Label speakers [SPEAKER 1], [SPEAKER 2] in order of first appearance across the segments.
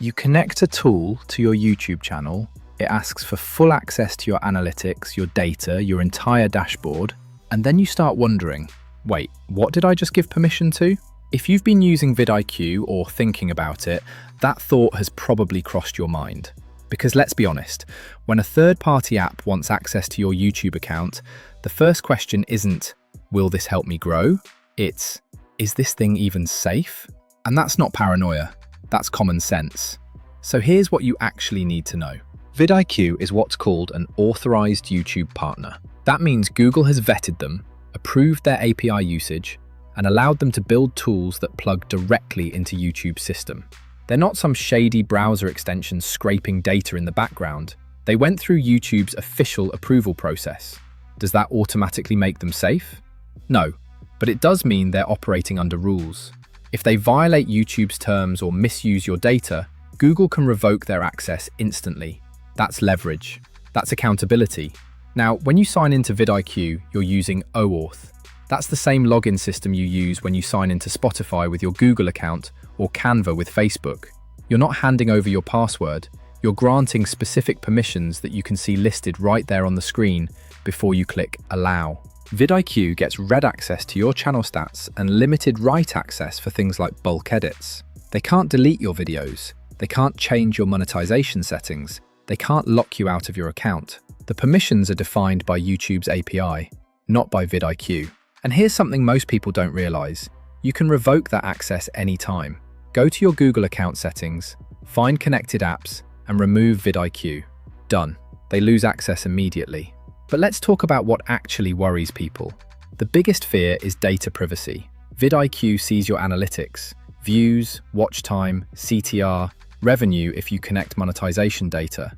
[SPEAKER 1] You connect a tool to your YouTube channel. It asks for full access to your analytics, your data, your entire dashboard, and then you start wondering, wait, what did I just give permission to? If you've been using VidIQ or thinking about it, that thought has probably crossed your mind. Because let's be honest, when a third-party app wants access to your YouTube account, the first question isn't, will this help me grow? It's, is this thing even safe? And that's not paranoia, that's common sense. So here's what you actually need to know. VidIQ is what's called an authorized YouTube partner. That means Google has vetted them, approved their API usage, and allowed them to build tools that plug directly into YouTube's system. They're not some shady browser extension scraping data in the background. They went through YouTube's official approval process. Does that automatically make them safe? No, but it does mean they're operating under rules. If they violate YouTube's terms or misuse your data, Google can revoke their access instantly. That's leverage. That's accountability. Now, when you sign into VidIQ, you're using OAuth. That's the same login system you use when you sign into Spotify with your Google account or Canva with Facebook. You're not handing over your password, you're granting specific permissions that you can see listed right there on the screen before you click Allow. VidIQ gets read access to your channel stats and limited write access for things like bulk edits. They can't delete your videos, they can't change your monetization settings, they can't lock you out of your account. The permissions are defined by YouTube's API, not by VidIQ. And here's something most people don't realize. You can revoke that access anytime. Go to your Google account settings, find connected apps, and remove VidIQ. Done. They lose access immediately. But let's talk about what actually worries people. The biggest fear is data privacy. VidIQ sees your analytics, views, watch time, CTR, revenue if you connect monetization data.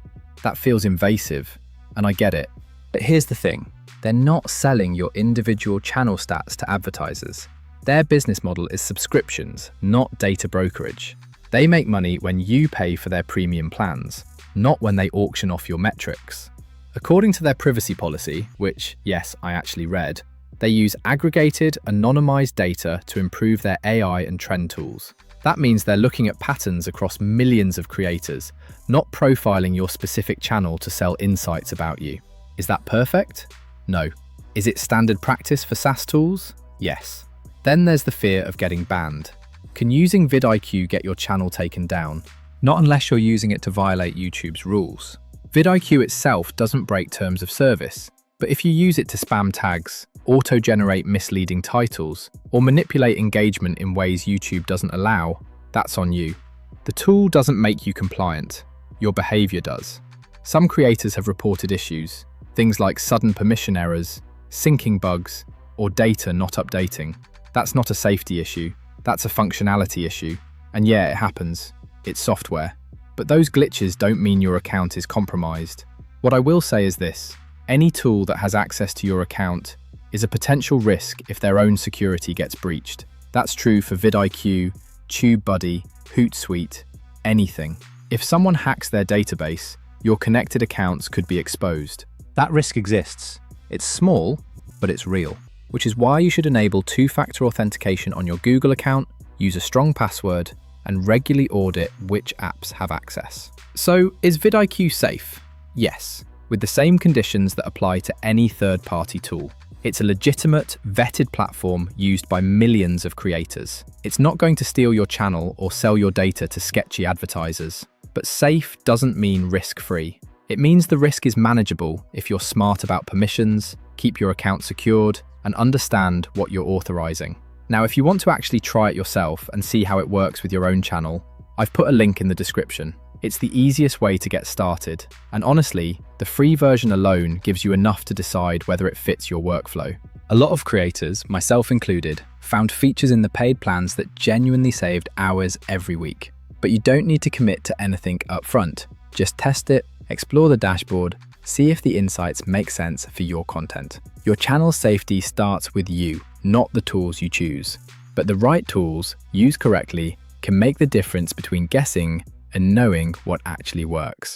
[SPEAKER 1] That feels invasive, and I get it. But here's the thing. They're not selling your individual channel stats to advertisers. Their business model is subscriptions, not data brokerage. They make money when you pay for their premium plans, not when they auction off your metrics. According to their privacy policy, which, yes, I actually read, they use aggregated, anonymized data to improve their AI and trend tools. That means they're looking at patterns across millions of creators, not profiling your specific channel to sell insights about you. Is that perfect? No. Is it standard practice for SaaS tools? Yes. Then there's the fear of getting banned. Can using VidIQ get your channel taken down? Not unless you're using it to violate YouTube's rules. VidIQ itself doesn't break terms of service, but if you use it to spam tags, auto-generate misleading titles, or manipulate engagement in ways YouTube doesn't allow, that's on you. The tool doesn't make you compliant. Your behavior does. Some creators have reported issues, things like sudden permission errors, syncing bugs, or data not updating. That's not a safety issue, that's a functionality issue. And yeah, it happens. It's software. But those glitches don't mean your account is compromised. What I will say is this: any tool that has access to your account is a potential risk if their own security gets breached. That's true for VidIQ, TubeBuddy, Hootsuite, anything. If someone hacks their database, your connected accounts could be exposed. That risk exists. It's small, but it's real. Which is why you should enable two-factor authentication on your Google account, use a strong password, and regularly audit which apps have access. So, is VidIQ safe? Yes, with the same conditions that apply to any third-party tool. It's a legitimate, vetted platform used by millions of creators. It's not going to steal your channel or sell your data to sketchy advertisers. But safe doesn't mean risk-free. It means the risk is manageable if you're smart about permissions, keep your account secured, and understand what you're authorizing. Now, if you want to actually try it yourself and see how it works with your own channel, I've put a link in the description. It's the easiest way to get started, and honestly, the free version alone gives you enough to decide whether it fits your workflow. A lot of creators, myself included, found features in the paid plans that genuinely saved hours every week. But you don't need to commit to anything up front. Just test it, explore the dashboard, see if the insights make sense for your content. Your channel's safety starts with you, not the tools you choose. But the right tools, used correctly, can make the difference between guessing and knowing what actually works.